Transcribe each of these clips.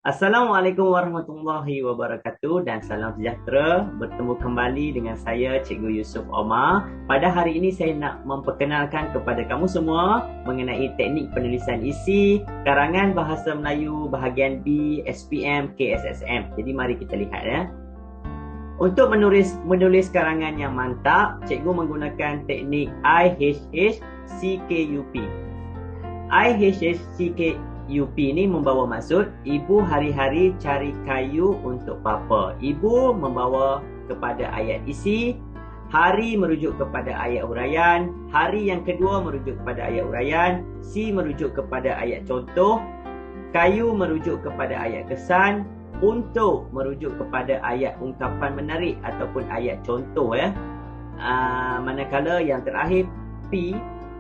Assalamualaikum warahmatullahi wabarakatuh dan salam sejahtera. Bertemu kembali dengan saya Cikgu Yusof Omar. Pada hari ini saya nak memperkenalkan kepada kamu semua mengenai teknik penulisan isi karangan bahasa Melayu bahagian B SPM KSSM. Jadi mari kita lihat ya. Untuk menulis karangan yang mantap, cikgu menggunakan teknik IHH-CKUP. IHH-CKUP ni membawa maksud ibu hari-hari cari kayu untuk papa. Ibu membawa kepada ayat isi, hari merujuk kepada ayat huraian, hari yang kedua merujuk kepada ayat huraian, si merujuk kepada ayat contoh, kayu merujuk kepada ayat kesan, untuk merujuk kepada ayat ungkapan menarik ataupun ayat contoh ya. Manakala yang terakhir P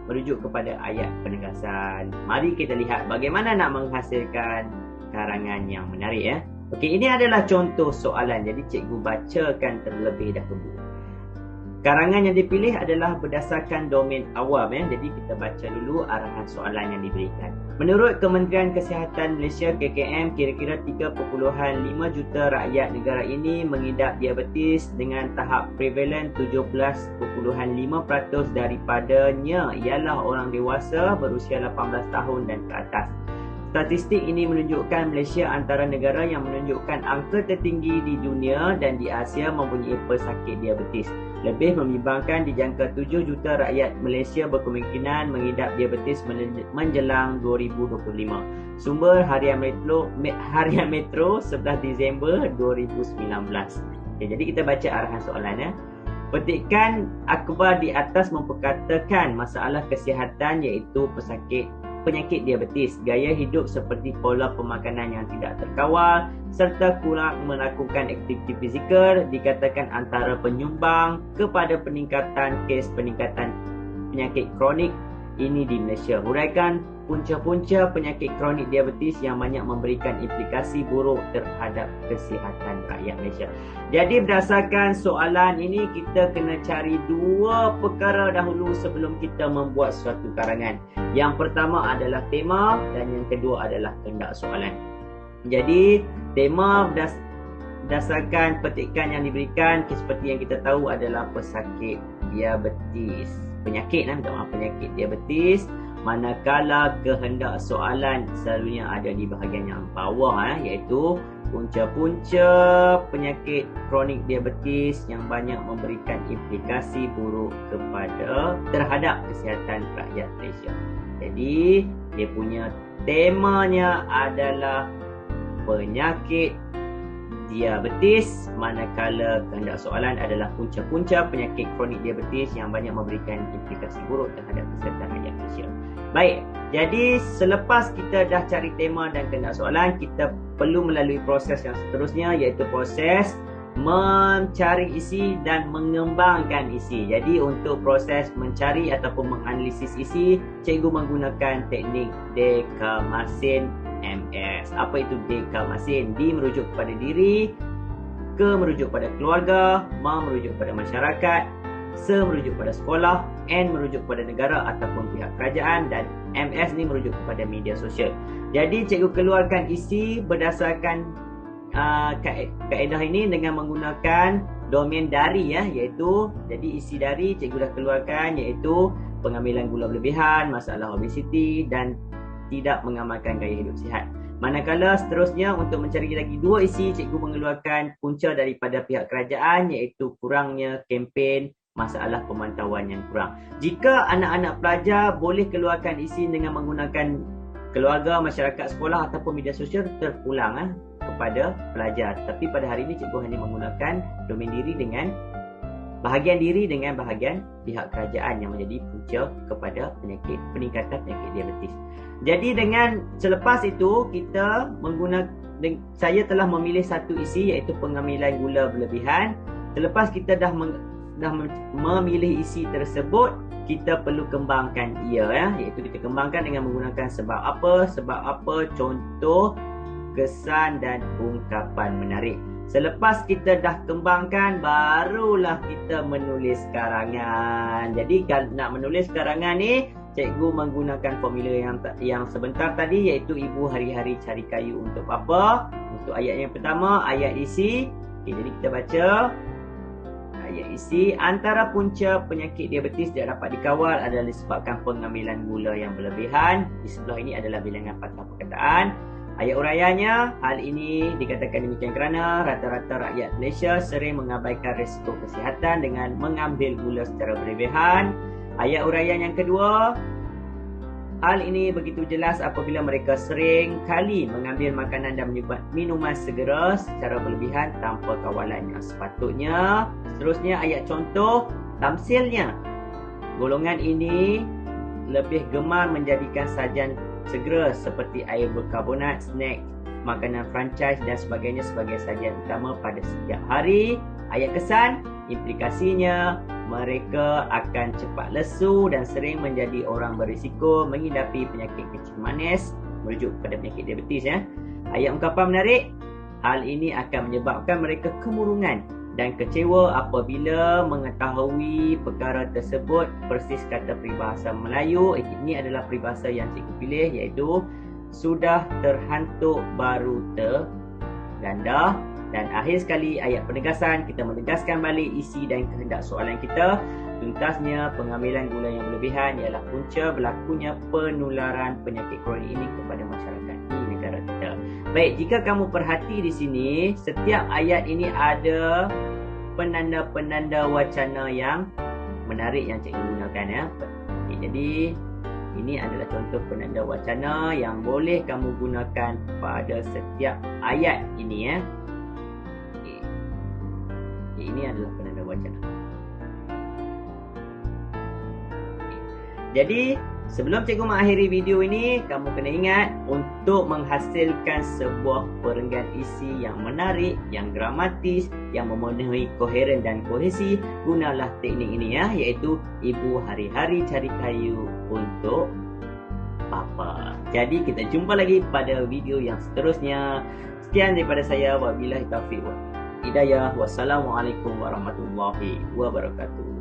merujuk kepada ayat penegasan. Mari kita lihat bagaimana nak menghasilkan karangan yang menarik ya. Okey, ini adalah contoh soalan. Jadi cikgu bacakan terlebih dahulu. Karangan yang dipilih adalah berdasarkan domain awam ya. Jadi kita baca dulu arahan soalan yang diberikan. Menurut Kementerian Kesihatan Malaysia KKM, kira-kira 3.5 juta rakyat negara ini mengidap diabetes dengan tahap prevalent 17.5% daripadanya ialah orang dewasa berusia 18 tahun dan ke atas. Statistik ini menunjukkan Malaysia antara negara yang menunjukkan angka tertinggi di dunia dan di Asia mempunyai pesakit diabetes. Lebih membimbangkan dijangka 7 juta rakyat Malaysia berkemungkinan mengidap diabetes menjelang 2025. Sumber Harian Metro 11 Disember 2019. Okay, jadi kita baca arahan soalannya. Petikan akhbar di atas memperkatakan masalah kesihatan iaitu penyakit diabetes, gaya hidup seperti pola pemakanan yang tidak terkawal serta kurang melakukan aktiviti fizikal dikatakan antara penyumbang kepada peningkatan kes peningkatan penyakit kronik ini di Malaysia. Huraikan punca-punca penyakit kronik diabetes yang banyak memberikan implikasi buruk terhadap kesihatan rakyat Malaysia. Jadi berdasarkan soalan ini kita kena cari dua perkara dahulu sebelum kita membuat suatu karangan. Yang pertama adalah tema dan yang kedua adalah kehendak soalan. Jadi tema berdasarkan petikan yang diberikan seperti yang kita tahu adalah pesakit diabetes. Penyakit diabetes. Manakala kehendak soalan selalunya ada di bahagian yang bawah iaitu punca-punca penyakit kronik diabetes yang banyak memberikan implikasi buruk terhadap kesihatan rakyat Malaysia. Jadi dia punya temanya adalah penyakit diabetes, manakala kehendak soalan adalah punca-punca penyakit kronik diabetes yang banyak memberikan implikasi buruk terhadap kesihatan rakyat Malaysia. Baik, jadi selepas kita dah cari tema dan kehendak soalan, kita perlu melalui proses yang seterusnya iaitu proses mencari isi dan mengembangkan isi. Jadi untuk proses mencari ataupun menganalisis isi, cikgu menggunakan teknik Dekamasin MS. Apa itu Dekamasin? D merujuk kepada diri, K merujuk pada keluarga, M merujuk pada masyarakat, S merujuk pada sekolah, N merujuk pada negara ataupun pihak kerajaan dan MS ni merujuk kepada media sosial. Jadi cikgu keluarkan isi berdasarkan kaedah ini dengan menggunakan domain dari iaitu jadi isi dari cikgu dah keluarkan iaitu pengambilan gula berlebihan, masalah obesiti dan tidak mengamalkan gaya hidup sihat. Manakala seterusnya untuk mencari lagi dua isi, cikgu mengeluarkan punca daripada pihak kerajaan iaitu kurangnya kempen masalah pemantauan yang kurang. Jika anak-anak pelajar boleh keluarkan isi dengan menggunakan keluarga, masyarakat, sekolah ataupun media sosial, terpulang kepada pelajar. Tapi pada hari ini cikgu hanya menggunakan domain diri dengan bahagian pihak kerajaan yang menjadi punca kepada peningkatan penyakit diabetes. Jadi dengan selepas itu saya telah memilih satu isi iaitu pengambilan gula berlebihan. Selepas kita dah memilih isi tersebut, kita perlu kembangkan ia iaitu kita kembangkan dengan menggunakan sebab apa, contoh, kesan dan ungkapan menarik. Selepas kita dah kembangkan, barulah kita menulis karangan. Jadi kalau nak menulis karangan ni, cikgu menggunakan formula yang sebentar tadi, iaitu ibu hari-hari cari kayu untuk bapa. Untuk ayat yang pertama, ayat isi. Jadi kita baca ayat isi. Antara punca penyakit diabetes tidak dapat dikawal adalah disebabkan pengambilan gula yang berlebihan. Di sebelah ini adalah bilangan patah perkataan. Ayat uraiannya, hal ini dikatakan demikian kerana rata-rata rakyat Malaysia sering mengabaikan risiko kesihatan dengan mengambil gula secara berlebihan. Ayat uraian yang kedua, hal ini begitu jelas apabila mereka sering kali mengambil makanan dan minuman segera secara berlebihan tanpa kawalan yang sepatutnya. Seterusnya ayat contoh, tamsilnya, golongan ini lebih gemar menjadikan sajian segera seperti air berkarbonat, snack, makanan franchise dan sebagainya sebagai sajian utama pada setiap hari. Ayat kesan, implikasinya mereka akan cepat lesu dan sering menjadi orang berisiko mengidapi penyakit kencing manis, merujuk kepada penyakit diabetes ya. Ayat ungkapan menarik, hal ini akan menyebabkan mereka kemurungan dan kecewa apabila mengetahui perkara tersebut. Persis kata peribahasa Melayu, ini adalah peribahasa yang cikgu pilih, iaitu sudah terhantuk baru tergandah. Dan akhir sekali ayat penegasan, kita menegaskan balik isi dan kehendak soalan kita. Tuntasnya pengambilan gula yang berlebihan ialah punca berlakunya penularan penyakit kronik ini kepada masyarakat di negara kita. Baik, jika kamu perhati di sini, setiap ayat ini ada penanda-penanda wacana yang menarik yang cikgu gunakan ya. Okay, jadi ini adalah contoh penanda wacana yang boleh kamu gunakan pada setiap ayat ini ya. Okay. Okay, ini adalah penanda wacana. Okay. Jadi sebelum cikgu mengakhiri video ini, kamu kena ingat untuk menghasilkan sebuah perenggan isi yang menarik, yang gramatis, yang memenuhi koheren dan kohesi, gunalah teknik ini ya, iaitu ibu hari-hari cari kayu untuk bapa. Jadi kita jumpa lagi pada video yang seterusnya. Sekian daripada saya. Wabillahi taufiq wal hidayah. Wassalamualaikum warahmatullahi wabarakatuh.